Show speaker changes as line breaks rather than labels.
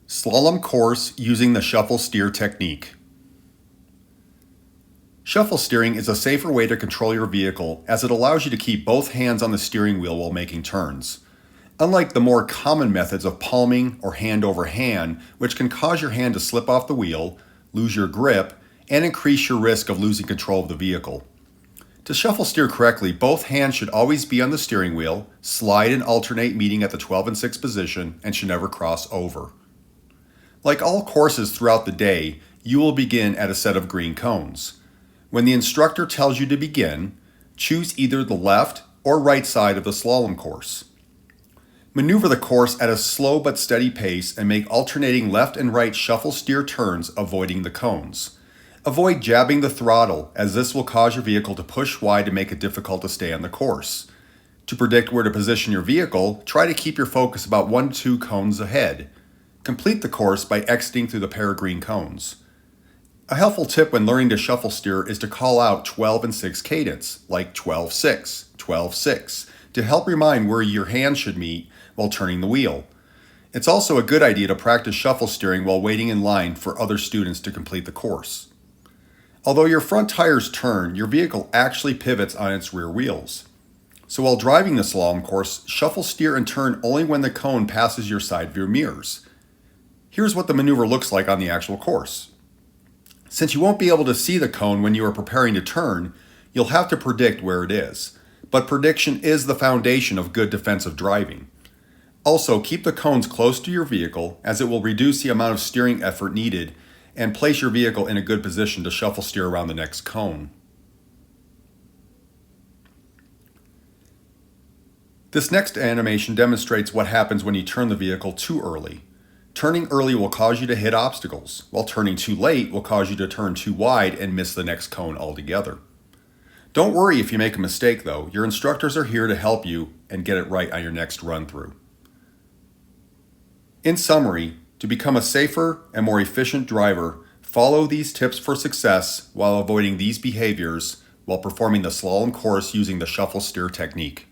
Slalom course using the shuffle steer technique. Shuffle steering is a safer way to control your vehicle as it allows you to keep both hands on the steering wheel while making turns. Unlike the more common methods of palming or hand over hand, which can cause your hand to slip off the wheel, lose your grip, and increase your risk of losing control of the vehicle. To shuffle steer correctly, both hands should always be on the steering wheel, slide and alternate meeting at the 12 and 6 position, and should never cross over. Like all courses throughout the day, you will begin at a set of green cones. When the instructor tells you to begin, choose either the left or right side of the slalom course. Maneuver the course at a slow but steady pace and make alternating left and right shuffle steer turns, avoiding the cones. Avoid jabbing the throttle, as this will cause your vehicle to push wide and make it difficult to stay on the course. To predict where to position your vehicle, try to keep your focus about 1 to 2 cones ahead. Complete the course by exiting through the pair of green cones. A helpful tip when learning to shuffle steer is to call out 12 and 6 cadence, like 12-6, 12-6, to help remind where your hands should meet while turning the wheel. It's also a good idea to practice shuffle steering while waiting in line for other students to complete the course. Although your front tires turn, your vehicle actually pivots on its rear wheels. So while driving the slalom course, shuffle steer and turn only when the cone passes your side view mirrors. Here's what the maneuver looks like on the actual course. Since you won't be able to see the cone when you are preparing to turn, you'll have to predict where it is. But prediction is the foundation of good defensive driving. Also, keep the cones close to your vehicle, as it will reduce the amount of steering effort needed and place your vehicle in a good position to shuffle steer around the next cone. This next animation demonstrates what happens when you turn the vehicle too early. Turning early will cause you to hit obstacles, while turning too late will cause you to turn too wide and miss the next cone altogether. Don't worry if you make a mistake though, your instructors are here to help you and get it right on your next run through. In summary, to become a safer and more efficient driver, follow these tips for success while avoiding these behaviors while performing the slalom course using the shuffle steer technique.